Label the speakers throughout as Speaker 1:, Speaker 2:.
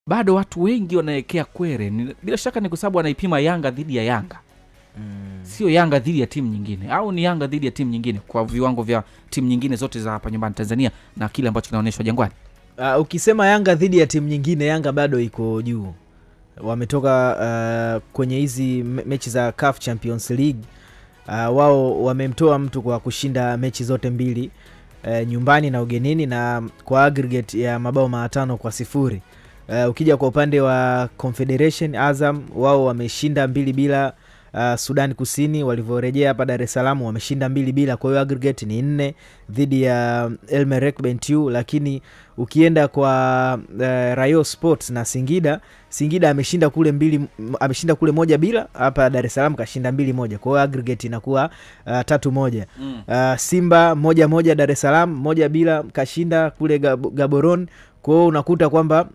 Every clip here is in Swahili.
Speaker 1: bado watu wengi wanaelekea kwere. Bila shaka ni kwa sababu anaipima Yanga dhidi ya Yanga. Sio Yanga dhidi ya timu nyingine, au ni Yanga dhidi ya timu nyingine kwa viwango vya timu nyingine zote za hapa nyumbani Tanzania na kile ambacho kinaonyeshwa Jangwani.
Speaker 2: Ukisema Yanga dhidi ya timu nyingine, Yanga bado iko juu. Wametoka kwenye hizi mechi za CAF Champions League. Wao wamemtoa mtu kwa kushinda mechi zote mbili, nyumbani na ugenini, na kwa aggregate ya mabao 5-0. Ukija kwa upande wa Confederation, Azam wao wameshinda 2-0 Sudan Kusini. Walivyorejea hapa Dar es Salaam wameshinda 2-0, kwa hiyo aggregate ni 4 dhidi ya El Merreikh Bentiu. Lakini ukienda kwa Rayo Sports na Singida ameshinda kule 1-0, hapa Dar es Salaam kashinda 2-1, kwa hiyo aggregate inakuwa 3-1. Simba 1-1 Dar es Salaam, 1-0 kashinda kule Gaborone. Kwa hiyo unakuta kwamba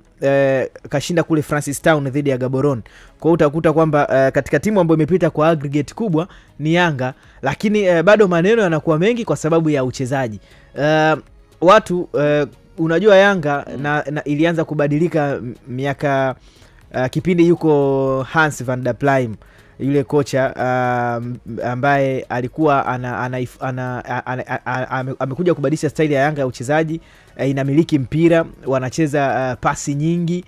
Speaker 2: kashinda kule Francis Town dhidi ya Gaborone. Kwa hiyo utakuta kwamba katika timu ambayo imepita kwa aggregate kubwa ni Yanga, lakini bado maneno yanakuwa mengi kwa sababu ya uchezaji. Watu unajua Yanga na ilianza kubadilika miaka kipindi yuko Hans van der Plijm, yule kocha ambaye alikuwa amekuja kubadilisha style ya Yanga ya uchezaji. Inamiliki mpira, wanacheza pasi nyingi,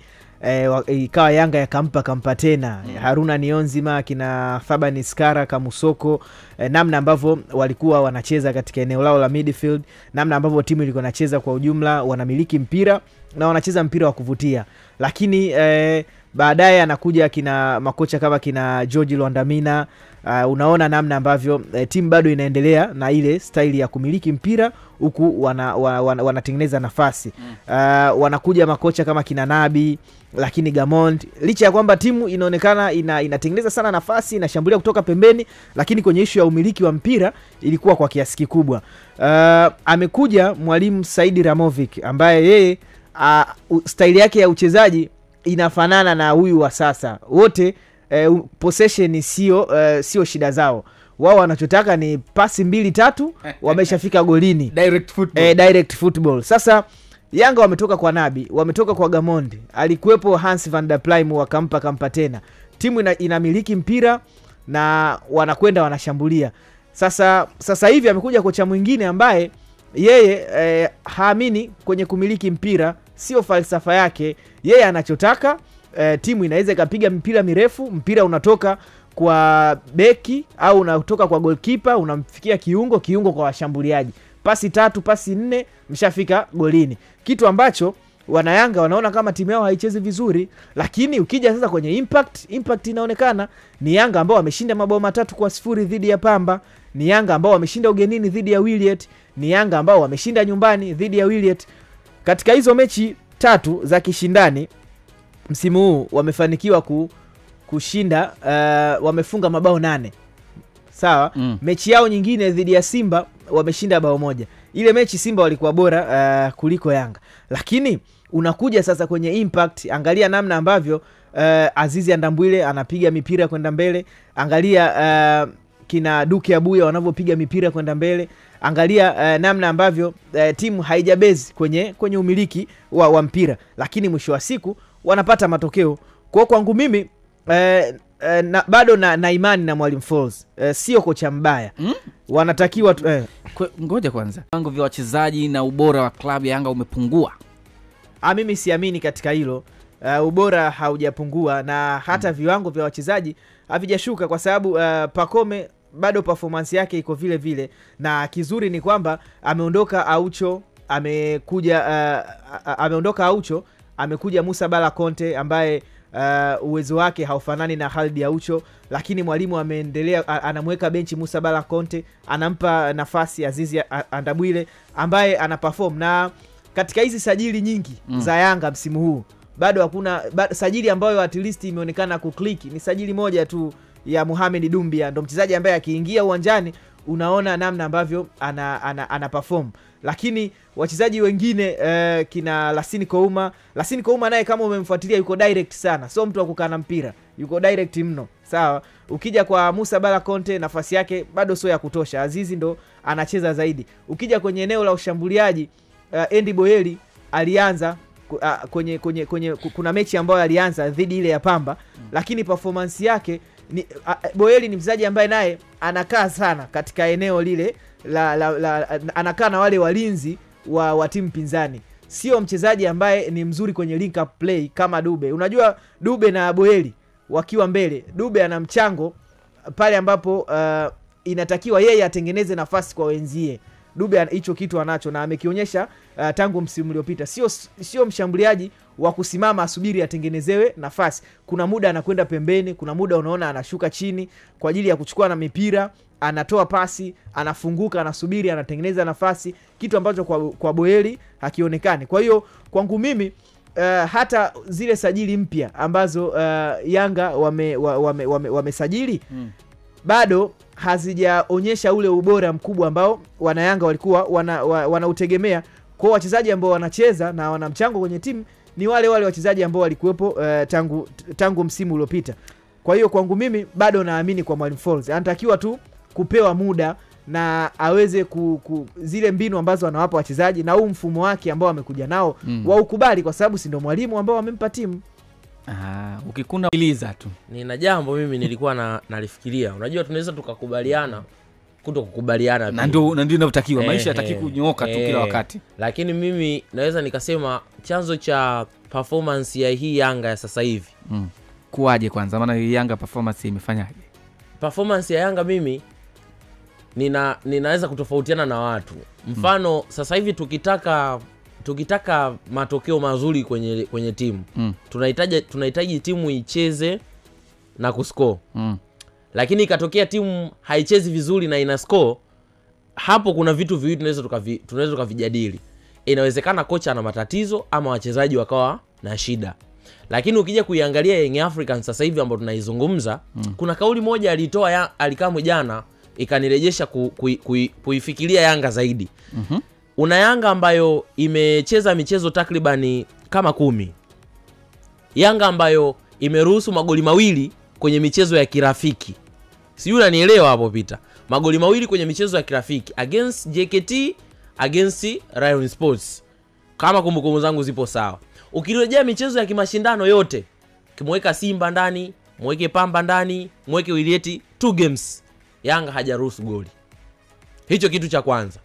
Speaker 2: ikawa Yanga yakampa tena Haruna Nionzima, kina Fabani Skara, Kamusoko, namna ambavyo walikuwa wanacheza katika eneo lao la midfield, namna ambavyo timu ilikuwa inacheza kwa ujumla, wanamiliki mpira na wanacheza mpira wa kuvutia. Lakini baadaye anakuja kina makocha kama kina George Lwandamina. Unaona ambavyo timu bado inaendelea na ile style ya kumiliki mpira huku wanatengeneza nafasi. Wanakuja makocha kama kina Nabi, lakini Gamond, licha ya kwamba timu inaonekana inatengeneza sana nafasi, inashambulia kutoka pembeni, lakini kwenye issue ya umiliki wa mpira ilikuwa kwa kiasi kikubwa. Amekuja mwalimu Saidi Ramovic ambaye yeye style yake ya uchezaji inafanana na huyu wa sasa. Wote possession sio shida zao. Wao wanachotaka ni pasi 2-3 wameshafika golini. Direct football. Sasa Yanga wametoka kwa Nabi, wametoka kwa Gamondi, alikuwepo Hans van der Plijm, wakampa tena. Timu inamiliki mpira na wanakwenda wanashambulia. Sasa hivi amekuja kocha mwingine ambaye yeye haamini kwenye kumiliki mpira, sio falsafa yake. Yeye anachotaka timu inaweza ikapiga mpira mirefu, mpira unatoka kwa beki au unatoka kwa goalkeeper unamfikia kiungo kwa washambuliaji. Pasi 3, pasi 4 mshafika golini. Kitu ambacho wanayanga wanaona kama timu yao haichezi vizuri, lakini ukija sasa kwenye impact inaonekana. Ni Yanga ambao wameshinda mabao 3-0 dhidi ya Pamba, ni Yanga ambao wameshinda ugenini dhidi ya Wiliete, ni Yanga ambao wameshinda nyumbani dhidi ya Wiliete. Katika hizo mechi 3 za kishindani msimu huu wamefanikiwa kushinda, wamefunga mabao 8. Sawa. Mechi yao nyingine dhidi ya Simba wameshinda bao 1. Ile mechi Simba walikuwa bora kuliko Yanga. Lakini unakuja sasa kwenye impact, angalia namna ambavyo Azizi Andambwile anapiga mipira kwenda mbele, angalia kina Duke Abuya wanavyopiga mipira kwenda mbele, angalia namna ambavyo timu haijabezi kwenye umiliki wa mpira, lakini mwisho wa siku wanapata matokeo. Kwa kwangu mimi bado na imani na Mwalimu Falls. Sio kocha mbaya. Wanatakiwa
Speaker 1: ngoja kwanza, viwango vya wachezaji na ubora wa klabu ya Yanga umepungua.
Speaker 2: Mimi siamini katika hilo. Ubora haujapungua na hata viwango vya wachezaji havijashuka, kwa sababu Pacome bado performance yake iko vile vile, na kizuri ni kwamba ameondoka Aucho, amekuja Musa Bala Conte ambaye uwezo wake haufanani na Khalid Aucho, lakini mwalimu ameendelea, anamweka benchi Musa Bala Conte, anampa nafasi Azizi Andabwile ambaye anaperform. Na katika hizi sajili nyingi za Yanga msimu huu bado hakuna sajili ambayo at least imeonekana kukliki. Ni sajili moja tu ya Mohamed Dumbia, ndo mchezaji ambaye akiingia uwanjani unaona namna ambavyo ana perform. Lakini wachezaji wengine kina Lasini Kouma naye kama umemfuatilia yuko direct sana, sio mtu wa kukana mpira, yuko direct mno. Sawa. Ukija kwa Musa Bala Conte nafasi yake bado sio ya kutosha, Azizi ndo anacheza zaidi. Ukija kwenye eneo la ushambuliaji Andy Boyeli alianza kuna mechi ambayo alianza dhidi ile ya Pamba, lakini performance yake ni Boeli ni mchezaji ambaye naye anakaa sana katika eneo lile anakaa na wale walinzi wa timu pinzani. Sio mchezaji ambaye ni mzuri kwenye link up play kama Dube. Unajua Dube na Boeli wakiwa mbele, Dube ana mchango pale ambapo inatakiwa yeye atengeneze nafasi kwa wenzie. Dube hicho kitu anacho na amekionyesha tangu msimu uliopita. Sio mshambuliaji wa kusimama asubiri atengenezewe nafasi. Kuna muda anakwenda pembeni, kuna muda unaona anashuka chini kwa ajili ya kuchukua na mipira, anatoa pasi, anafunguka, anasubiri, anatengeneza nafasi, kitu ambacho kwa Boeli hakionekani. Kwa hiyo kwangu mimi hata zile sajili mpya ambazo Yanga wamesajili bado hazijaonyesha ule ubora mkubwa ambao wana Yanga walikuwa wanautegemea. Kwa wachezaji ambao wanacheza na wana mchango kwenye timu ni wale wachezaji ambao walikuwepo tangu msimu uliopita. Kwa hiyo kwangu mimi bado naamini kwa Mwalimu Folz anatakiwa tu kupewa muda na aweze zile mbinu ambazo anawapa wachezaji na huu mfumo wake ambao amekuja nao waukubali, kwa sababu si ndio mwalimu ambao amempa timu.
Speaker 1: Ukikuna iliza tu.
Speaker 3: Nina jambo mimi nilikuwa nalifikiria. Unajua tunaweza tukakubaliana kutokukubaliana,
Speaker 1: na ndio inavyotakiwa. Maisha yataki kunyooka tu kila wakati.
Speaker 3: Lakini mimi naweza nikasema chanzo cha performance ya hii Yanga ya sasa hivi
Speaker 1: kuaje kwanza, maana hii Yanga performance imefanyaje?
Speaker 3: Performance ya Yanga mimi ninaweza kutofautiana na watu. Mfano sasa hivi tukitaka matokeo mazuri kwenye timu, tunahitaji timu icheze na kuscore. Lakini ikatokea timu haichezi vizuri na ina score, hapo kuna vitu viwili tunaweza tukavijadili. Inawezekana kocha ana matatizo ama wachezaji wakawa na shida. Lakini ukija kuiangalia Young Africans sasa hivi ambao tunaizungumza, kuna kauli moja alitoa Alikamwe jana ikanirejesha kuifikiria Yanga zaidi. Una Yanga ambayo imecheza michezo takribani kama 10. Yanga ambayo imeruhusu magoli 2 kwenye michezo ya kirafiki. Sijui unanielewa hapo Peter. Magoli 2 kwenye michezo ya kirafiki against JKT, against Rayon Sports. Kama kumbukumbu zangu zipo sawa. Ukirejea michezo ya kimashindano yote, kimweka Simba ndani, mweke Pamba ndani, mweke Wilieti, 2 games Yanga hajaruhusu goli. Hicho kitu cha kwanza.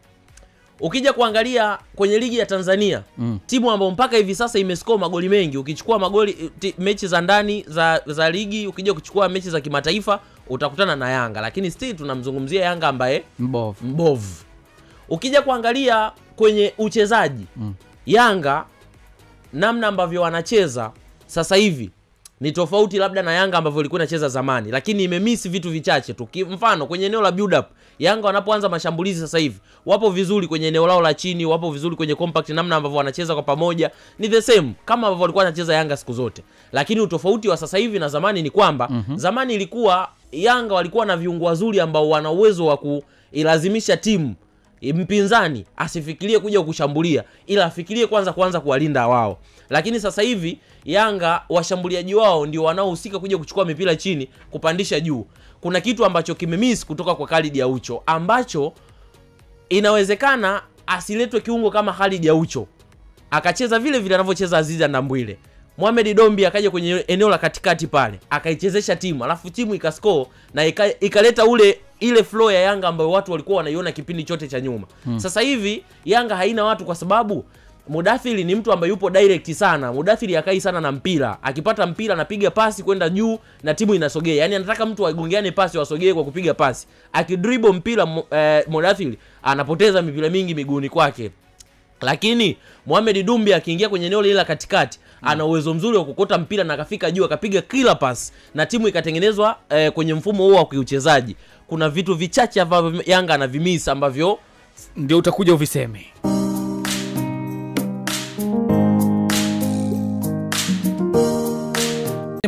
Speaker 3: Ukija kuangalia kwenye ligi ya Tanzania, timu ambayo mpaka hivi sasa imescore magoli mengi, ukichukua magoli mechi za ndani za ligi, ukija kuchukua mechi za kimataifa, utakutana na Yanga. Lakini still tunamzungumzia Yanga ambaye mbovu. Ukija kuangalia kwenye uchezaji, Yanga namna ambavyo wanacheza sasa hivi ni tofauti labda na Yanga ambavyo ilikuwa inacheza zamani, lakini imemiss vitu vichache tu. Mfano kwenye eneo la build up, Yanga wanapoanza mashambulizi sasa hivi wapo vizuri kwenye eneo lao la chini, wapo vizuri kwenye compact, namna ambavyo wanacheza kwa pamoja ni the same kama ambavyo walikuwa wanacheza Yanga siku zote. Lakini utofauti wa sasa hivi na zamani ni kwamba zamani ilikuwa Yanga walikuwa na viungo wazuri ambao wana uwezo wa kuilazimisha timu mpinzani asifikirie kuja kushambulia, ila afikirie kwanza kuwalinda wao. Lakini sasa hivi Yanga washambuliaji wao ndio wanaohusika kuja kuchukua mipira chini kupandisha juu. Kuna kitu ambacho kimemiss kutoka kwa Khalid Aucho, ambacho inawezekana asiletwe kiungo kama Khalid Aucho akacheza vile anavyocheza Aziza Ndambwile. Mohamed Dombi akaja kwenye eneo la katikati pale, akaichezesha timu, alafu timu ikascore na ikaleta ile flow ya Yanga ambayo watu walikuwa wanaiona kipindi chote cha nyuma. Sasa hivi Yanga haina watu kwa sababu Mudathiri ni mtu ambaye yupo direct sana. Mudathiri akai sana na mpira. Akipata mpira anapiga pasi kwenda juu na timu inasogea. Yaani anataka mtu agongeane pasi wasogee kwa kupiga pasi. Akidribble mpira Mudathiri anapoteza mipira mingi miguuni kwake. Lakini Mohamed Dumbi akiingia kwenye eneo lile la katikati, ana uwezo mzuri wa kukota mpira na akafika juu akapiga kila pass na timu ikatengenezwa kwenye mfumo huo wa kiuchezaji. Kuna vitu vichache ambavyo Yanga anavimisa ambavyo
Speaker 1: ndio utakuja uviseme.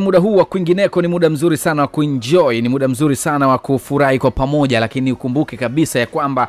Speaker 1: Muda huu wa kwingineko ni muda mzuri sana wa kuenjoy, ni muda mzuri sana wa kufurahi kwa pamoja, lakini ukumbuke kabisa ya kwamba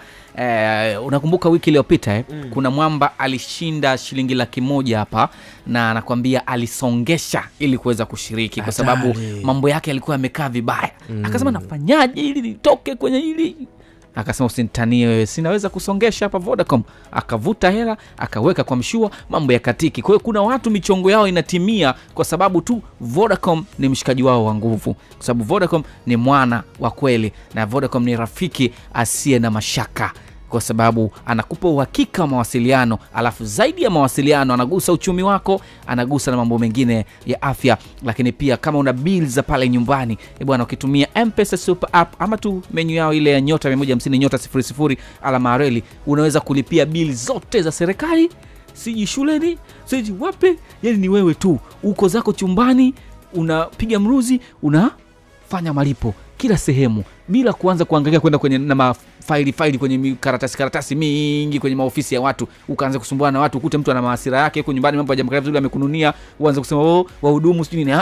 Speaker 1: unakumbuka wiki iliyopita kuna mwamba alishinda shilingi 100,000 hapa na anakuambia alisongesha ili kuweza kushiriki kwa sababu mambo yake yalikuwa yamekaa vibaya. Akasema nafanyaje ili nitoke kwenye hili? Akasema usinitanie wewe, sinaweza kusongesha hapa Vodacom. Akavuta hela, akaweka kwa mshua, mambo ya katiki. Kwa hiyo kuna watu michongo yao inatimia kwa sababu tu Vodacom ni mshikaji wao wa nguvu. Kwa sababu Vodacom ni mwana wa kweli, na Vodacom ni rafiki asiye na mashaka, kwa sababu anakupa uhakika wa mawasiliano, alafu zaidi ya mawasiliano anagusa uchumi wako, anagusa na mambo mengine ya afya. Lakini pia kama una bills za pale nyumbani, bwana, ukitumia M-Pesa Super App ama tu menu yao ile ya nyota 150 nyota 00 alama reli, unaweza kulipia bills zote za serikali, siji shuleni, siji wapi, yani ni wewe tu uko zako chumbani, unapiga mruzi, unafanya malipo kila sehemu bila kuanza kuangalia kwenda kwenye na faili kwenye karatasi mingi kwenye maofisi ya watu, ukaanza kusumbuana na watu, ukute mtu ana mahasira yake huko nyumbani, mambo hajamkaa vizuri, amekununia, uanze kusema wahudumu sijui nini.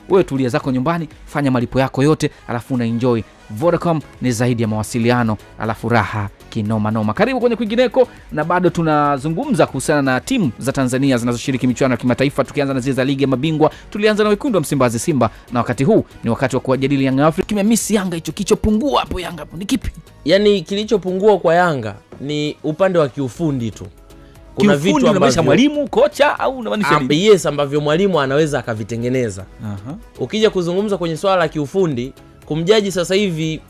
Speaker 1: Wewe tulia zako nyumbani, fanya malipo yako yote, alafu una enjoy. Vodacom ni zaidi ya mawasiliano, alafu raha kinoma noma. Karibu kwenye kwingineko, na bado tunazungumza kuhusiana na timu za Tanzania zinazoshiriki michuano ya kimataifa, tukianza na zile za ligi ya mabingwa. Tulianza na wekundu wa Msimbazi Simba, na wakati huu ni wakati wa kuwajadili Young Africa. Kimemisi Yanga, hicho kilichopungua hapo Yanga hapo ni kipi?
Speaker 3: Yani kilichopungua kwa Yanga ni upande wa kiufundi tu.
Speaker 1: Kuna vitu ambavyo mwalimu, kocha au unamaanisha nini?
Speaker 3: Yes, ambavyo mwalimu anaweza akavitengeneza. Ukija kuzungumza kwenye swala la kiufundi, kumjaji sasa hivi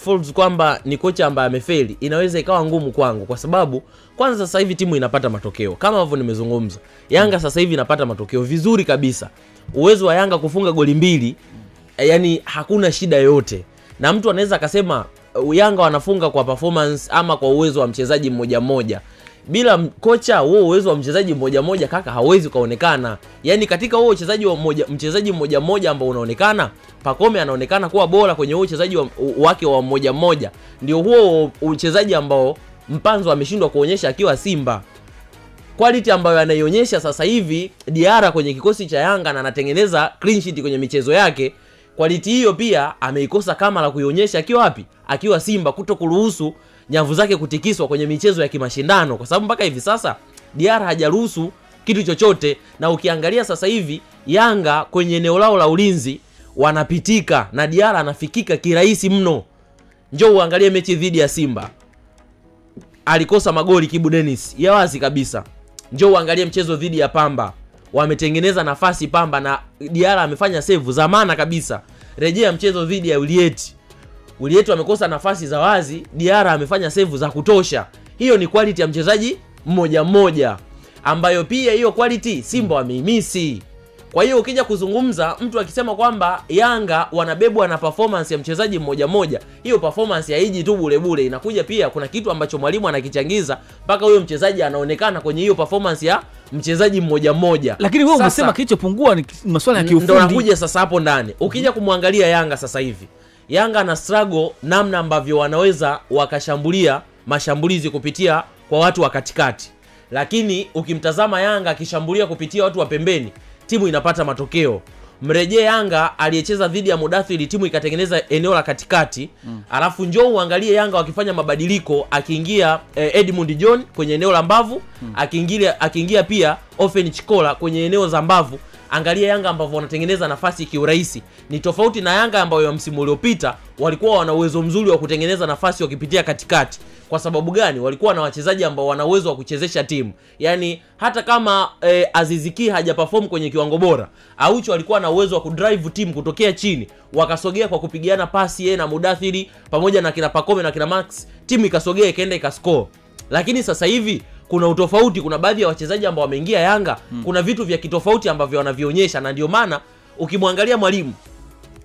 Speaker 3: Folz kwamba ni kocha ambaye amefeli, inaweza ikawa ngumu kwangu, kwa sababu kwanza sasa hivi timu inapata matokeo kama ambavyo nimezungumza. Yanga sasa hivi inapata matokeo vizuri kabisa. Uwezo wa Yanga kufunga goli 2, yani hakuna shida yote. Na mtu anaweza akasema Yanga wanafunga kwa performance ama kwa uwezo wa mchezaji mmoja mmoja. Bila kocha, huo uwezo wa mchezaji mmoja mmoja kaka hauwezi kaonekana. Yani katika huo mchezaji mmoja mmoja ambao unaonekana, Pacome anaonekana kuwa bora kwenye huo uchezaji wake wa mmoja mmoja. Ndio huo uchezaji ambao Mpanzo ameshindwa kuonyesha akiwa Simba. Quality ambayo anaionyesha sasa hivi Diarra kwenye kikosi cha Yanga na anatengeneza clean sheet kwenye michezo yake, quality hiyo pia ameikosa kama la kuionyesha akiwa wapi? Akiwa Simba, kutokuruhusu nyavu zake kutikiswa kwenye michezo ya kimashindano, kwa sababu mpaka hivi sasa Diarra hajaruhusu kitu chochote. Na ukiangalia sasa hivi Yanga kwenye eneo lao la ulinzi wanapitika na Diarra anafikika kirahisi mno. Njoo uangalie mechi dhidi ya Simba, alikosa magoli Kibu Dennis ya wazi kabisa. Njoo uangalie mchezo dhidi ya Pamba, wametengeneza nafasi Pamba na Diarra amefanya save za maana kabisa. Rejea mchezo dhidi ya Ulieti amekosa nafasi za wazi, Diarra amefanya save za kutosha. Hiyo ni quality ya mchezaji mmoja mmoja, ambayo pia hiyo quality Simba wameimisi. Kwa hiyo ukija kuzungumza mtu akisema kwamba Yanga wanabebwa na performance ya mchezaji mmoja mmoja, hiyo performance haiji tu bure bure, inakuja pia kuna kitu ambacho mwalimu anakichangiza mpaka huyo mchezaji anaonekana kwenye hiyo performance ya mchezaji mmoja mmoja.
Speaker 1: Lakini wewe unasema kilichopungua ni masuala ya kiufundi.
Speaker 3: Ndio nakuja sasa hapo ndani. Ukija kumwangalia Yanga sasa hivi, Yanga na struggle namna ambavyo wanaweza wakashambulia mashambulizi kupitia kwa watu wa katikati. Lakini ukimtazama Yanga akishambulia kupitia watu wa pembeni, timu inapata matokeo. Mrejee Yanga aliyecheza dhidi ya Mudathiri, timu ikatengeneza eneo la katikati. Alafu njoo uangalie Yanga wakifanya mabadiliko, akiingia Edmund John kwenye eneo la mbavu, akiingia pia Ofen Chikola kwenye eneo za mbavu. Angalia Yanga ambao wanatengeneza nafasi kiurahisi. Ni tofauti na Yanga ambao ya msimu uliopita walikuwa wana uwezo mzuri wa kutengeneza nafasi wakipitia katikati. Kwa sababu gani? Walikuwa na wachezaji ambao wana uwezo wa kuchezesha timu. Yani hata kama Aziziki hajaperform kwenye kiwango bora, Aucho alikuwa na uwezo wa kudrive timu kutokea chini, wakasogea kwa kupigiana pasi yeye na Mudathiri pamoja na kina Pacome na kina Max, timu ikasogea ikaenda ikascore. Lakini sasa hivi kuna utofauti, kuna baadhi ya wachezaji ambao wameingia Yanga, kuna vitu vya kitofauti ambavyo wanavionyesha, na ndio maana ukimwangalia mwalimu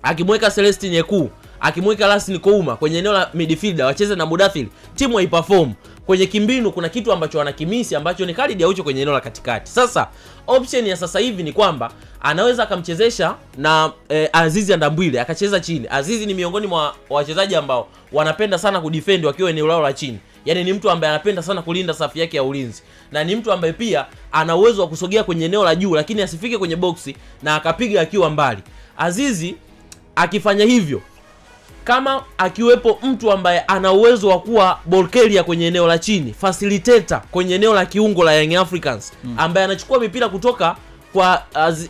Speaker 3: akimweka Celestine Yeku, akimweka Lassin Kouma kwenye eneo la midfielder wacheze na Mudathiri, timu haiperform. Kwenye kimbinu kuna kitu ambacho wanakimisi ambacho ni Khalid Aucho kwenye eneo la katikati. Sasa option ya sasa hivi ni kwamba anaweza akamchezesha na Azizi Ndambwile akacheza chini. Azizi ni miongoni mwa wachezaji ambao wanapenda sana kudefend wakiwa eneo lao la chini. Yani ni mtu ambaye anapenda sana kulinda safu yake ya ulinzi, na ni mtu ambaye pia ana uwezo wa kusogea kwenye eneo la juu lakini asifike kwenye boksi na akapiga akiwa mbali. Azizi akifanya hivyo, kama akiwepo mtu ambaye ana uwezo wa kuwa ball carrier kwenye eneo la chini, facilitator kwenye eneo la kiungo la Young Africans, ambaye anachukua mipira kutoka kwa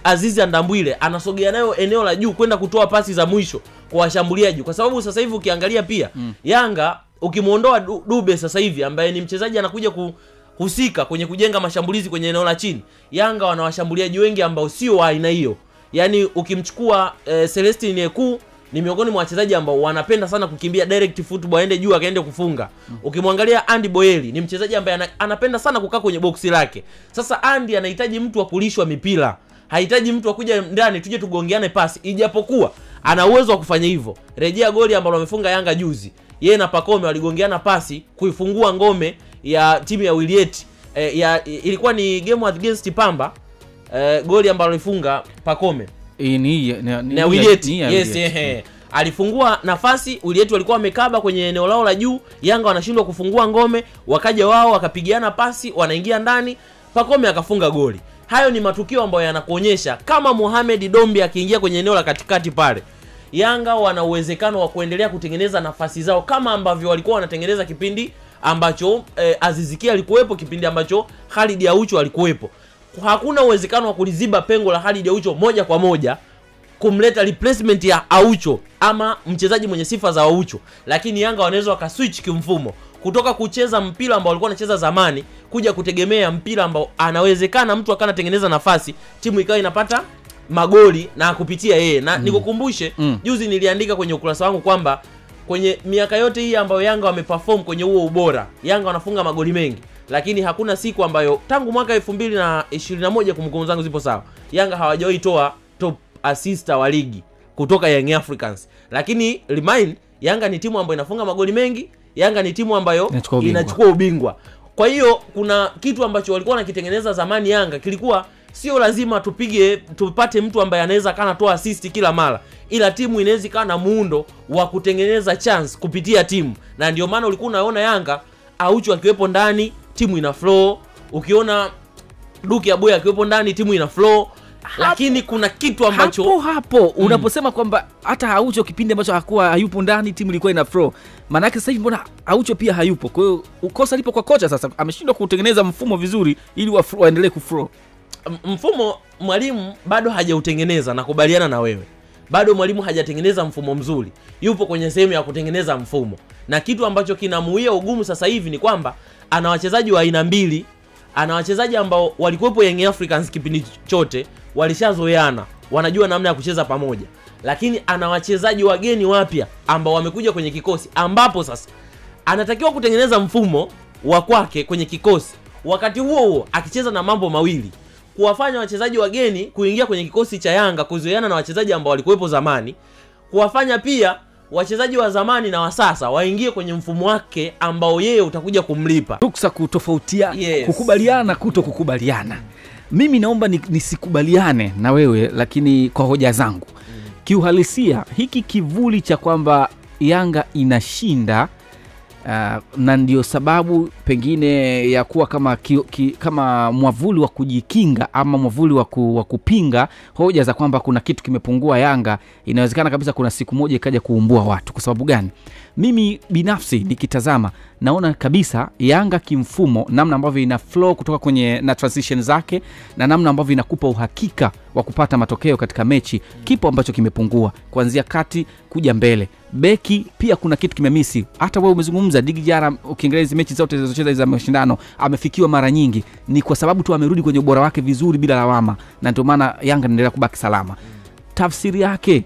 Speaker 3: Azizi Ndambwile, anasogea nayo eneo la juu kwenda kutoa pasi za mwisho kwa washambuliaji. Kwa sababu sasa hivi ukiangalia pia Yanga ukimuondoa Dube sasa hivi ambaye ni mchezaji anakuja kuhusika kwenye kujenga mashambulizi kwenye eneo la chini, Yanga wana washambuliaji wengi ambao sio wa aina hiyo. Yaani ukimchukua Celestine Eku ni miongoni mwa wachezaji ambao wanapenda sana kukimbia direct football, aende juu akaende kufunga. Ukimwangalia Andy Boyeli ni mchezaji ambaye anapenda sana kukaa kwenye boksi lake. Sasa Andy anahitaji mtu wa kulishwa mipira, hahitaji mtu wa kuja ndani tuje tugongeane pasi, ijapokuwa ana uwezo wa kufanya hivyo. Rejea goli ambalo wamefunga Yanga juzi, yeye na Pacome waligongeana pasi kuifungua ngome ya timu ya Wiliete. Ilikuwa ni game against Pamba, goli ambalo alifunga Pacome
Speaker 1: ni
Speaker 3: Wiliete. Yes, alifungua nafasi, Wiliete walikuwa wamekaba kwenye eneo lao la juu, Yanga wanashindwa kufungua ngome, wakaja wao wakapigiana pasi, wanaingia ndani, Pacome akafunga goli. Hayo ni matukio ambayo yanakuonyesha kama Mohamed Dombi akiingia kwenye eneo la katikati pale, Yanga wana uwezekano wa kuendelea kutengeneza nafasi zao kama ambavyo walikuwa wanatengeneza kipindi ambacho Aziz Ki alikuwepo, kipindi ambacho Khalid Aucho alikuwepo. Hakuna uwezekano wa kuliziba pengo la Khalid Aucho moja kwa moja kumleta replacement ya Aucho ama mchezaji mwenye sifa za Aucho, lakini Yanga wanaweza wakaswitch kimfumo kutoka kucheza mpira ambao walikuwa wanacheza zamani kuja kutegemea mpira ambao anawezekana mtu akanatengeneza nafasi, timu ikawa inapata magoli na kupitia yeye. Na nikukumbushe juzi niliandika kwenye ukurasa wangu kwamba kwenye miaka yote hii ambayo Yanga wameperform kwenye huo ubora, Yanga wanafunga magoli mengi, lakini hakuna siku ambayo tangu mwaka 2021 kumbukumbu zangu zipo sawa, Yanga hawajawahi toa top assista wa ligi kutoka Young Africans. Lakini remind, Yanga ni timu ambayo inafunga magoli mengi, Yanga ni timu ambayo inachukua ubingwa. Kwa hiyo kuna kitu ambacho walikuwa wanakitengeneza zamani Yanga, kilikuwa sio lazima tupate mtu ambaye anaweza kana toa assist kila mara, ila timu inaweza kana na muundo wa kutengeneza chance kupitia timu. Na ndio maana ulikuwa unaona Yanga Aucho akiwepo ndani timu ina flow, ukiona Duke Aboya akiwepo ndani timu ina flow. Lakini kuna kitu ambacho
Speaker 1: hapo unaposema kwamba hata Aucho kipindi ambacho hayupo ndani timu ilikuwa ina flow, maana yake sasa hivi mbona Aucho pia hayupo? Kwa hiyo ukosa lipo kwa kocha, sasa ameshindwa kutengeneza mfumo vizuri ili waendelee kuflow.
Speaker 3: Mfumo mwalimu bado hajautengeneza, nakubaliana na wewe. Bado mwalimu hajatengeneza mfumo mzuri. Yupo kwenye sehemu ya kutengeneza mfumo. Na kitu ambacho kinamuia ugumu sasa hivi ni kwamba ana wachezaji wa aina mbili. Ana wachezaji ambao walikuwepo Young Africans kipindi chote, walishazoeana, wanajua namna ya kucheza pamoja. Lakini ana wachezaji wageni wapya ambao wamekuja kwenye kikosi, ambapo sasa anatakiwa kutengeneza mfumo wa kwake kwenye kikosi. Wakati huo akicheza na mambo mawili, kuwafanya wachezaji wageni kuingia kwenye kikosi cha Yanga kuzoeana na wachezaji ambao walikuwepo zamani, kuwafanya pia wachezaji wa zamani na wa sasa waingie kwenye mfumo wake ambao yeye utakuja kumlipa.
Speaker 1: Tuksa kutofautiana, yes. Kukubaliana kutokukubaliana. Mimi naomba nisikubaliane na wewe, lakini kwa hoja zangu. Kiuhalisia hiki kivuli cha kwamba Yanga inashinda na ndio sababu pengine ya kuwa kama mwavuli wa kujikinga ama mwavuli wa kupinga hoja za kwamba kuna kitu kimepungua Yanga, inawezekana kabisa kuna siku moja ikaja kuumbua watu. Kwa sababu gani? Mimi binafsi nikitazama naona kabisa Yanga kimfumo, namna ambavyo ina flow kutoka kwenye na transition zake na namna ambavyo inakupa uhakika wa kupata matokeo katika mechi, kipo ambacho kimepungua kuanzia kati kuja mbele. Beki pia kuna kitu kimemisi. Hata wewe umezungumza Digi Jara, ukiingereza mechi zote zilizocheza za mashindano amefikiwa mara nyingi, ni kwa sababu tu amerudi kwenye ubora wake vizuri bila lawama, na ndio maana Yanga inaendelea kubaki salama. Tafsiri yake,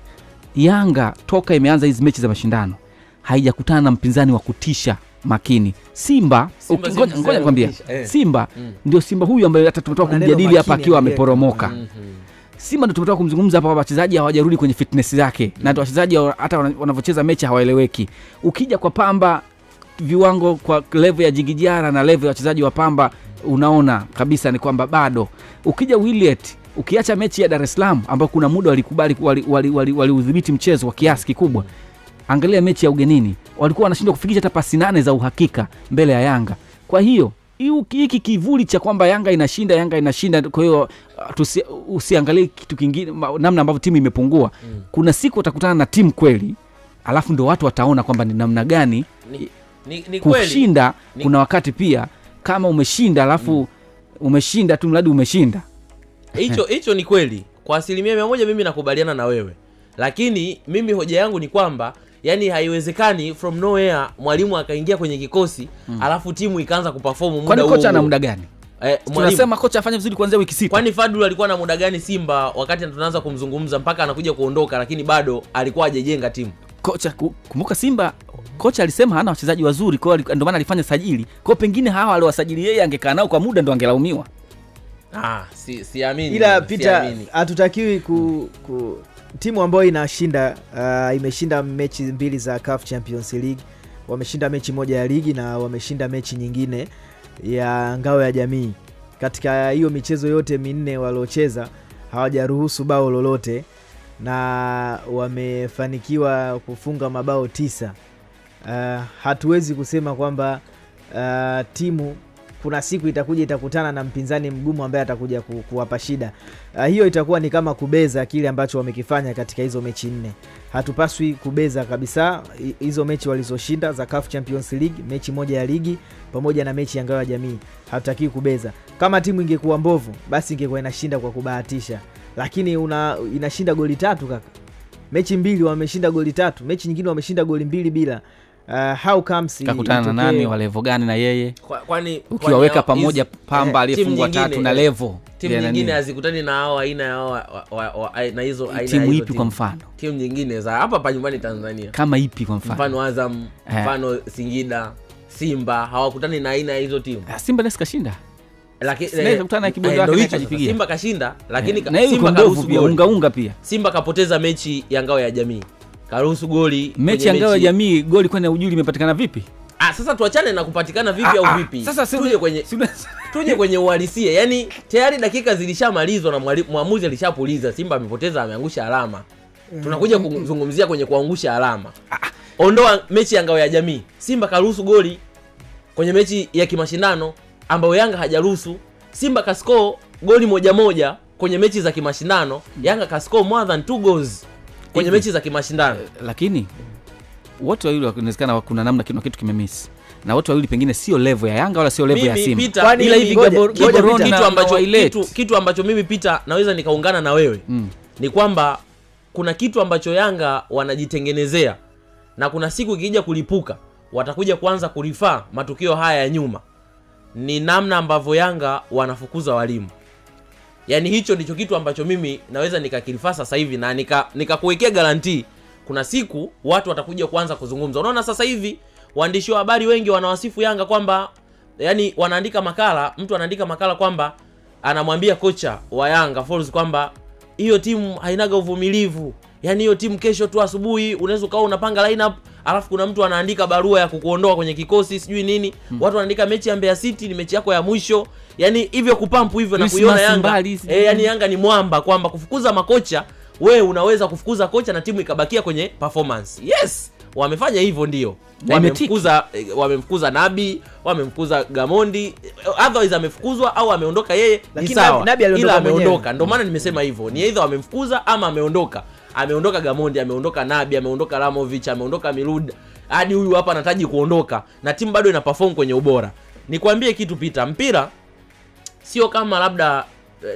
Speaker 1: Yanga toka imeanza hizo mechi za mashindano haijakutana na mpinzani wa kutisha makini. Simba ngoja nikwambie, Simba ndio Simba huyu ambaye hata tumetoka kumjadili hapa akiwa ameporomoka. Simba ndio tumetoka kumzungumza hapa, wachezaji hawajarudi kwenye fitness yake, na ndio wachezaji hata wanavyocheza mechi hawaeleweki. Ukija kwa Pamba, viwango kwa level ya Jigijara na level ya wachezaji wa Pamba unaona kabisa ni kwamba bado. Ukija Wiliete, ukiacha mechi ya Dar es Salaam ambapo kuna muda walikubali waliudhibiti mchezo wa kiasi kikubwa, angalia mechi ya ugenini walikuwa wanashindwa kufikisha hata pasi 8 za uhakika mbele ya Yanga. Kwa hiyo hiki kivuli cha kwamba Yanga inashinda, kwa hiyo usiangalie kitu kingine, namna ambavyo timu imepungua. Kuna siku utakutana na timu kweli, alafu ndio watu wataona kwamba ni namna gani ni kushinda. Kuna wakati pia kama umeshinda alafu umeshinda tu mradi umeshinda.
Speaker 3: Hicho ni kweli. Kwa 100% mimi nakubaliana na wewe. Lakini mimi hoja yangu ni kwamba yani haiwezekani from nowhere mwalimu akaingia kwenye kikosi alafu timu ikaanza kuperform muda huo.
Speaker 1: Kwani kocha ana muda gani?
Speaker 3: Tunasema
Speaker 1: kocha afanye vizuri kuanzia wiki 6.
Speaker 3: Kwani Fadlu alikuwa na muda gani Simba wakati tunaanza kumzungumza mpaka anakuja kuondoka, lakini bado alikuwa hajajenga timu?
Speaker 1: Kocha kumbuka Simba kocha alisema hana wachezaji wazuri, kwa ndio maana alifanya sajili. Kwa pengine hawa aliowasajili yeye angekaa nao kwa muda ndio angelaumiwa.
Speaker 3: Siamini.
Speaker 2: Ila Peter, hatutakiwi timu ambayo inashinda imeshinda mechi 2 za CAF Champions League, wameshinda mechi moja ya ligi na wameshinda mechi nyingine ya ngao ya jamii. Katika hiyo michezo yote 4 waliocheza hawajaruhusu bao lolote na wamefanikiwa kufunga mabao 9. Hatuwezi kusema kwamba timu kuna siku itakuja itakutana na mpinzani mgumu ambaye atakuja kuwapa shida. Hiyo itakuwa ni kama kubeza kile ambacho wamekifanya katika hizo mechi 4. Hatupaswi kubeza kabisa hizo mechi walizoshinda za CAF Champions League, mechi moja ya ligi pamoja na mechi ya ngao ya jamii. Hatutaki kubeza. Kama timu ingekuwa mbovu basi ingekuwa inashinda kwa kubahatisha. Lakini inashinda goli 3 kaka. Mechi 2 wameshinda goli 3, mechi nyingine wameshinda goli 2 bila. How comes
Speaker 1: kakutana na nani wa level gani na yeye?
Speaker 3: Kwani
Speaker 1: ukiwaweka pamoja Pamba aliyefungwa 3 na level
Speaker 3: timu nyingine hazikutani na hao aina ya na hizo aina
Speaker 1: timu ipi kwa mfano?
Speaker 3: Timu nyingine za hapa nyumbani Tanzania
Speaker 1: kama ipi kwa mfano?
Speaker 3: Mfano Azam, mfano Singida, Simba hawakutani na aina hizo timu.
Speaker 1: Simba ndio kashinda.
Speaker 3: Lakini
Speaker 1: kukutana na kibondo wake akajipigia.
Speaker 3: Simba kashinda lakini
Speaker 1: Simba karuhusu pia unga pia.
Speaker 3: Simba kapoteza mechi ya ngao ya jamii. Karuhusu goli.
Speaker 1: Mechi ya ngao ya jamii goli kwani ujuli imepatikana vipi?
Speaker 3: Sasa tuachane na kupatikana vipi au vipi.
Speaker 1: Sasa
Speaker 3: tuje kwenye uhalisia. Yaani tayari dakika zilishamalizwa na mwamuzi alishapuliza Simba amepoteza, ameangusha alama. Tunakuja kuzungumzia kwenye kuangusha alama. Ondoa mechi ya ngao ya jamii. Simba karuhusu goli kwenye mechi ya kimashindano ambayo Yanga hajaruhusu. Simba kascore goli 1-1 kwenye mechi za kimashindano, Yanga kascore more than 2 goals kwenye mechi za kimashindano.
Speaker 1: Lakini wote wawili inawezekana kuna namna kitu kimemiss. Na wote wawili pengine sio level ya Yanga wala sio level ya Simba.
Speaker 3: Kwani ila hivi kitu ambacho mimi Peter naweza nikaungana na wewe ni kwamba kuna kitu ambacho Yanga wanajitengenezea na kuna siku ikija kulipuka watakuja kuanza kurifaa matukio haya ya nyuma. Ni namna ambavyo Yanga wanafukuza walimu. Yaani hicho ndicho kitu ambacho mimi naweza nikakilifaa sasa hivi na nikakuwekea guarantee kuna siku watu watakuja kuanza kuzungumza. Unaona sasa hivi waandishi wa habari wengi wanawasifu Yanga kwamba yani wanaandika makala, mtu anaandika makala kwamba anamwambia kocha wa Yanga Falls kwamba hiyo timu hainaga uvumilivu. Yaani hiyo timu kesho tu asubuhi unaweza ukawa unapanga lineup alafu kuna mtu anaandika barua ya kukuondoa kwenye kikosi sijui nini. Watu wanaandika mechi ya Mbeya City ni mechi yako ya mwisho. Yaani hivyo kupampu hivyo na kuiona Yanga. Yani Yanga ni mwamba kwamba kufukuza makocha, wewe unaweza kufukuza kocha na timu ikabakia kwenye performance. Yes, wamefanya hivyo ndio. Wamemfukuza Nabi, wamemfukuza Gamondi, otherwise amefukuzwa au ameondoka yeye ni sawa. Ila ameondoka. Ndio maana nimesema hivyo. Ni either wamemfukuza ama ameondoka. Ameondoka Gamondi, ameondoka Nabi, ameondoka Ramovic, ameondoka Milud. Hadi huyu hapa anataji kuondoka na timu bado ina perform kwenye ubora. Nikwambie kitu Peter, mpira sio kama labda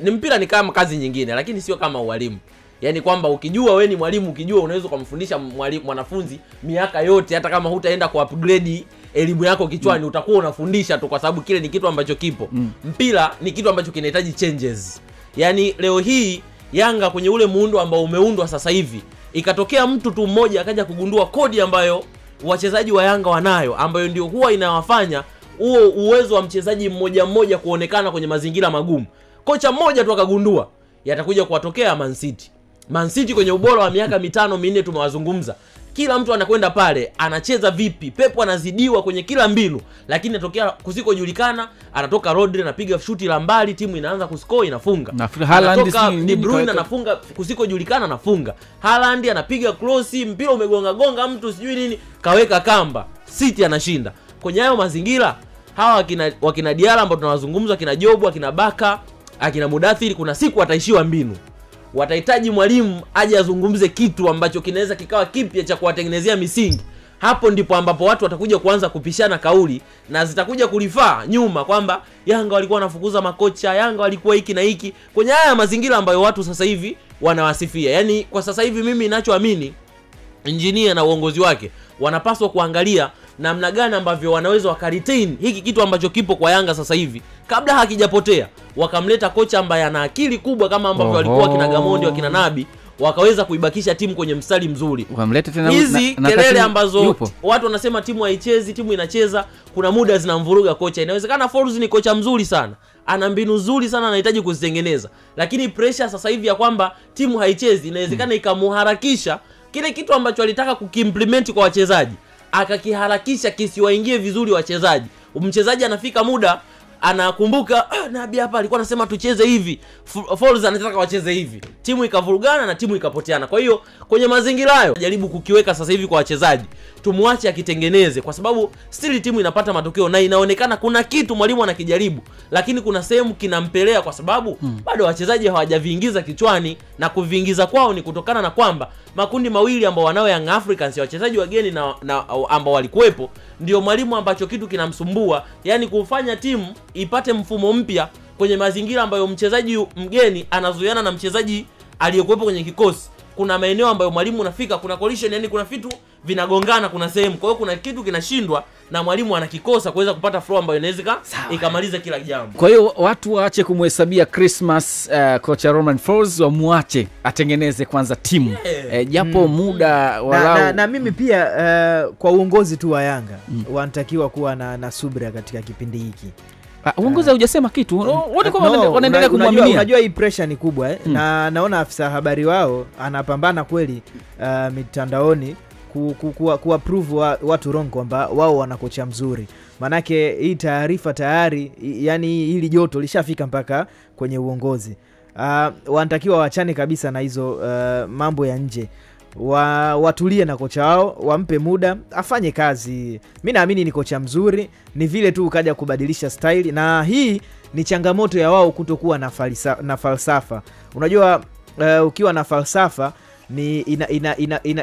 Speaker 3: ni mpira ni kama kazi nyingine lakini sio kama ualimu. Yaani kwamba ukijua wewe ni mwalimu, ukijua unaweza kumfundisha mwanafunzi miaka yote hata kama hutaenda ku upgrade elimu yako kichwani utakuwa unafundisha tu kwa sababu kile ni kitu ambacho kipo. Mpira ni kitu ambacho kinahitaji changes. Yaani leo hii Yanga kwenye ule muundo ambao umeundwa sasa hivi ikatokea mtu tu mmoja akaja kugundua kodi ambayo wachezaji wa Yanga wanayo ambayo ndio huwa inawafanya huo uwezo wa mchezaji mmoja kuonekana kwenye mazingira magumu. Kocha mmoja tu akagundua yatakuja kuwatokea Man City kwenye ubora wa miaka 5-4 tumewazungumza. Kila mtu anakwenda pale, anacheza vipi? Pep anazidiwa kwenye kila mbinu, lakini inatokea kusikojulikana, anatoka Rodri anapiga shuti la mbali, timu inaanza kuscore inafunga. Anatoka De Bruyne anafunga kusikojulikana anafunga. Haaland anapiga cross, mpira umegonga mtu sijui nini, kaweka kamba. City anashinda. Kwenye hayo mazingira, hawa wakina Diarra ambao tunawazungumza, kina Jobu, akina Baka, akina Mudathiri, kuna siku wataishiwa mbinu. Watahitaji mwalimu aje azungumze kitu ambacho kinaweza kikawa kipya cha kuwatengenezea misingi. Hapo ndipo ambapo watu watakuja kuanza kupishana kauli na zitakuja kulifaa nyuma kwamba Yanga walikuwa wanafukuza makocha, Yanga walikuwa hiki na hiki. Kwenye haya mazingira ambayo watu sasa hivi wanawasifia. Yaani kwa sasa hivi mimi ninachoamini engineer na uongozi wake wanapaswa kuangalia namna gani ambavyo wanaweza wakaretain hiki kitu ambacho kipo kwa Yanga sasa hivi kabla hakijapotea, wakamleta kocha ambaye ana akili kubwa kama ambavyo walikuwa kina Gamondi wa kina Nabi, wakaweza kuibakisha timu kwenye mstari mzuri.
Speaker 1: Wakamleta tena
Speaker 3: hizi kelele ambazo watu wanasema timu haichezi, timu inacheza, kuna muda zinamvuruga kocha. Inawezekana Folz ni kocha mzuri sana, ana mbinu nzuri sana, anahitaji kuzitengeneza, lakini pressure sasa hivi ya kwamba timu haichezi inawezekana ikamuharakisha kile kitu ambacho alitaka kukiimplement kwa wachezaji, akakiharakisha kisiwaingie vizuri wachezaji. Mchezaji anafika muda anakumbuka Nabi hapa alikuwa anasema tucheze hivi, Folz anataka wacheze hivi, timu ikavurugana na timu ikapoteana. Kwa hiyo kwenye mazingira hayo jaribu kukiweka sasa hivi kwa wachezaji, tumuache akitengeneze, kwa sababu still timu inapata matokeo na inaonekana kuna kitu mwalimu anakijaribu, lakini kuna sehemu kinampelea, kwa sababu bado wachezaji hawajaviingiza kichwani, na kuviingiza kwao ni kutokana na kwamba makundi mawili ambao wanao Young Africans, wachezaji wageni na ambao walikuwepo, ndio mwalimu ambacho kitu kinamsumbua, yani kufanya timu ipate mfumo mpya kwenye mazingira ambayo mchezaji mgeni anazoeana na mchezaji aliyekuwepo kwenye kikosi. Kuna maeneo ambayo mwalimu unafika kuna collision, yani kuna vitu vinagongana, kuna sehemu, kwa hiyo kuna kitu kinashindwa na mwalimu anakikosa kuweza kupata flow ambayo inaweza ikamaliza kila jambo.
Speaker 1: Kwa hiyo watu waache kumhesabia Christmas kocha Romain Folz, wamuache atengeneze kwanza timu japo muda walau
Speaker 2: na mimi pia kwa uongozi tu wa Yanga wanatakiwa kuwa na subira katika kipindi hiki.
Speaker 1: Uongozi hujasema kitu, wote kwa wanaendelea kumwaminia.
Speaker 2: Unajua hii pressure ni kubwa na naona afisa habari wao anapambana kweli mitandaoni kuapprove watu wrong kwamba wao wana kocha mzuri. Manake hii taarifa tayari, yani hili joto lishafika mpaka kwenye uongozi. Wanatakiwa waachane kabisa na hizo mambo ya nje. Watulie na kocha wao, wampe muda afanye kazi. Mimi naamini ni kocha mzuri, ni vile tu ukaja kubadilisha style, na hii ni changamoto ya wao kutokuwa na falsafa. Unajua ukiwa na falsafa ni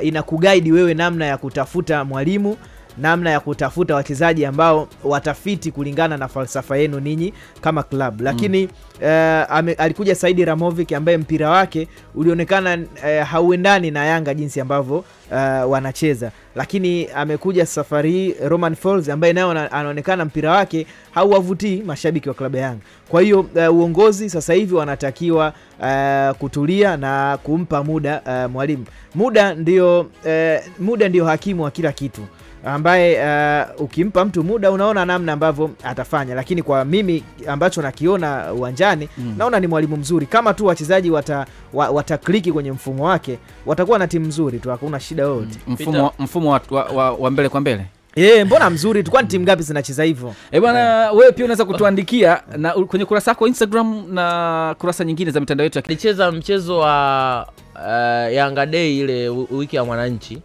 Speaker 2: ina kuguide wewe namna ya kutafuta mwalimu, namna ya kutafuta wachezaji ambao watafiti kulingana na falsafa yenu ninyi kama club. Lakini alikuja Saidi Ramovic ambaye mpira wake ulionekana hauendani na Yanga jinsi ambavyo wanacheza, lakini amekuja safari Romain Folz ambaye naye anaonekana mpira wake hauwavutii mashabiki wa klabu ya Yanga. Kwa hiyo uongozi sasa hivi wanatakiwa kutulia na kumpa muda mwalimu. Muda ndio hakimu wa kila kitu, ambaye ukimpa mtu muda unaona namna ambavyo atafanya. Lakini kwa mimi ambacho nakiona uwanjani, naona ni mwalimu mzuri. Kama tu wachezaji watakliki kwenye mfumo wake, watakuwa na timu nzuri tu, hakuna shida yote.
Speaker 1: Mfumo wa mbele kwa mbele.
Speaker 2: Mbona mzuri tu, kwani timu ngapi zinacheza hivyo?
Speaker 1: Bwana wewe pia unaweza kutuandikia na kwenye kurasa yako Instagram na kurasa nyingine za mitandao yetu.
Speaker 3: Alicheza mchezo wa Yanga Day ile wiki ya Mwananchi,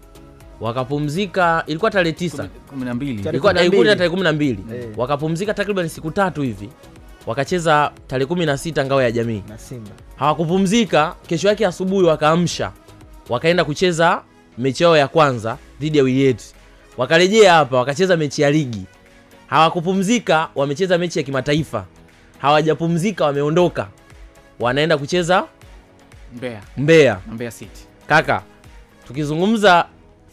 Speaker 3: wakapumzika, ilikuwa tarehe 9
Speaker 1: 12,
Speaker 3: ilikuwa tarehe 12. Wakapumzika takriban siku 3 hivi, wakacheza tarehe 16 ngao ya jamii
Speaker 2: na Simba.
Speaker 3: Hawakupumzika, kesho yake asubuhi wakaamsha, wakaenda kucheza mechi yao ya kwanza dhidi ya Wydad. Wakarejea hapa wakacheza mechi ya ligi. Hawakupumzika, wamecheza mechi ya kimataifa. Hawajapumzika, wameondoka, wanaenda kucheza Mbeya
Speaker 1: City.
Speaker 3: Kaka, tukizungumza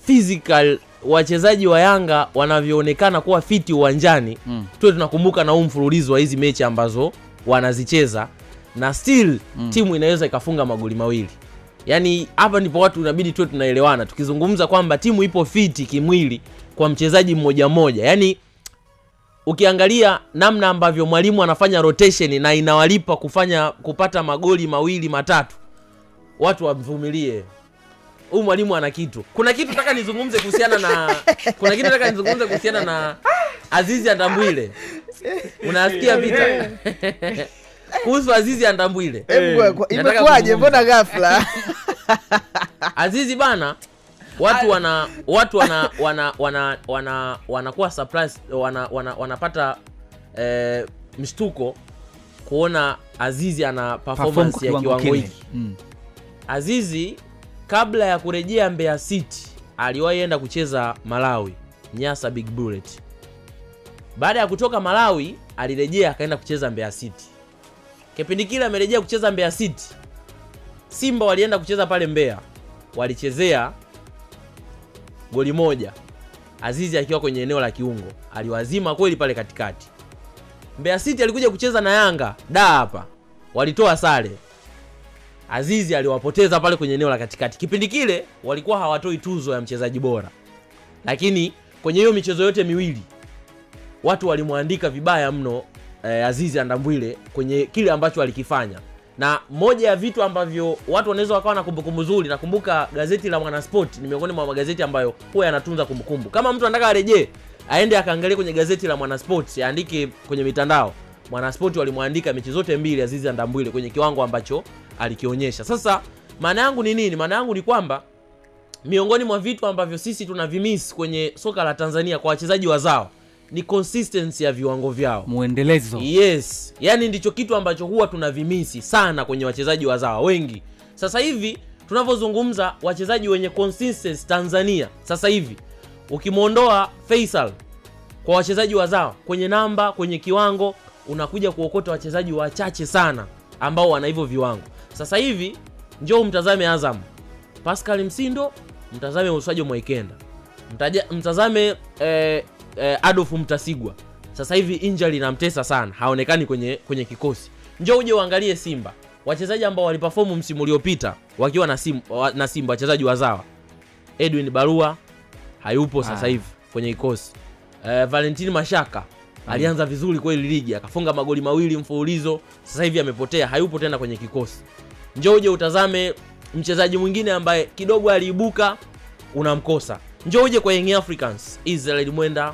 Speaker 3: physical, wachezaji wa Yanga wanavyoonekana kuwa fiti uwanjani, tuwe tunakumbuka na mfululizo wa hizi mechi ambazo wanazicheza, na still timu inaweza ikafunga magoli mawili. Yani hapa ndipo watu inabidi tuwe tunaelewana, tukizungumza kwamba timu ipo fiti kimwili kwa mchezaji mmoja mmoja. Yani ukiangalia namna ambavyo mwalimu anafanya rotation na inawalipa kupata magoli mawili matatu, watu wamvumilie. Huyu mwalimu ana kitu. Kuna kitu nataka nizungumze kuhusiana na Azizi Andambwile. Unasikia vita? Kuhusu Azizi Andambwile.
Speaker 2: Imekuaje mbona ghafla?
Speaker 3: Azizi bana, wanakuwa surprise, wanapata mshtuko kuona Azizi ana performance ya kiwango hiki. Azizi kabla ya kurejea Mbeya City aliwahi enda kucheza Malawi, Nyasa Big Bullet. Baada ya kutoka Malawi alirejea akaenda kucheza Mbeya City. Kipindi kile amerejea kucheza Mbeya City, Simba walienda kucheza pale Mbeya. Walichezea goli moja, Azizi akiwa kwenye eneo la kiungo aliwazima kweli pale katikati. Mbeya City alikuja kucheza na Yanga hapa, walitoa sare, Azizi aliwapoteza pale kwenye eneo la katikati. Kipindi kile walikuwa hawatoi tuzo ya mchezaji bora, lakini kwenye hiyo michezo yote miwili watu walimwandika vibaya mno Azizi Andambwile kwenye kile ambacho alikifanya. Na moja ya vitu ambavyo watu wanaweza wakawa na kumbukumbu nzuri, nakumbuka gazeti la Mwanasport ni miongoni mwa magazeti ambayo huwa yanatunza kumbukumbu. Kama mtu anataka arejee, aende akaangalie kwenye gazeti la Mwanasport, aandike kwenye mitandao. Mwanasport walimwandika mechi zote mbili Azizi Andambwile kwenye kiwango ambacho alikionyesha. Sasa maana yangu ni nini? Maana yangu ni kwamba miongoni mwa vitu ambavyo sisi tunavimiss kwenye soka la Tanzania kwa wachezaji wazao ni consistency ya viwango vyao,
Speaker 1: muendelezo.
Speaker 3: Yes, yani ndicho kitu ambacho huwa tunavimisi sana kwenye wachezaji wazao wengi. Sasa hivi tunavyozungumza wachezaji wenye consistency Tanzania, sasa hivi ukimuondoa Faisal kwa wachezaji wazao kwenye namba, kwenye kiwango, unakuja kuokota wachezaji wachache sana ambao wana hivyo viwango. Sasa hivi njoo mtazame Azam, Pascal Msindo, mtazame Usajo Mwaikenda, mtazame Adolf Mtasigwa. Sasa hivi injury inamtesa sana, haonekani kwenye kikosi. Njoo uje uangalie Simba, wachezaji ambao waliperform msimu uliopita wakiwa na Simba wachezaji wazawa. Edwin Barua hayupo sasa hivi kwenye kikosi. Valentin Mashaka alianza vizuri kweli ligi, akafunga magoli 2 mfululizo, sasa hivi amepotea, hayupo tena kwenye kikosi. Njoo uje utazame mchezaji mwingine ambaye kidogo aliibuka, unamkosa. Njoo uje kwa Young Africans, Israel Mwenda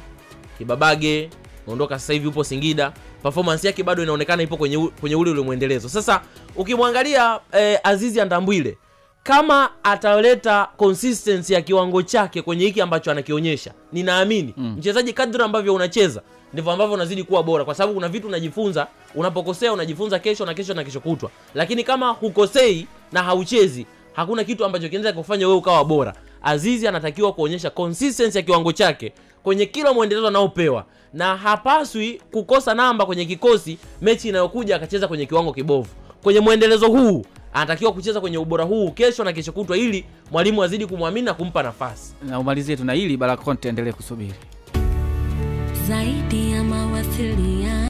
Speaker 3: Kibabage ondoka, sasa hivi upo Singida, performance yake bado inaonekana ipo kwenye ule muendelezo. Sasa ukimwangalia Azizi Andambwile, kama ataleta consistency ya kiwango chake kwenye hiki ambacho anakionyesha, ninaamini mchezaji kadri ambavyo unacheza ndivyo ambavyo unazidi kuwa bora, kwa sababu kuna vitu unajifunza, unapokosea unajifunza kesho na kesho na kesho kutwa. Lakini kama hukosei na hauchezi, hakuna kitu ambacho kinaweza kufanya wewe ukawa bora. Azizi anatakiwa kuonyesha consistency ya kiwango chake kwenye kila muendelezo anaopewa, na hapaswi kukosa namba kwenye kikosi mechi inayokuja akacheza kwenye kiwango kibovu. Kwenye muendelezo huu anatakiwa kucheza kwenye ubora huu kesho na kesho kutwa, ili mwalimu azidi kumwamini na kumpa nafasi.
Speaker 1: Na umalizie tuna hili Barakonte endelee kusubiri
Speaker 4: zaidi ya mawasiliano.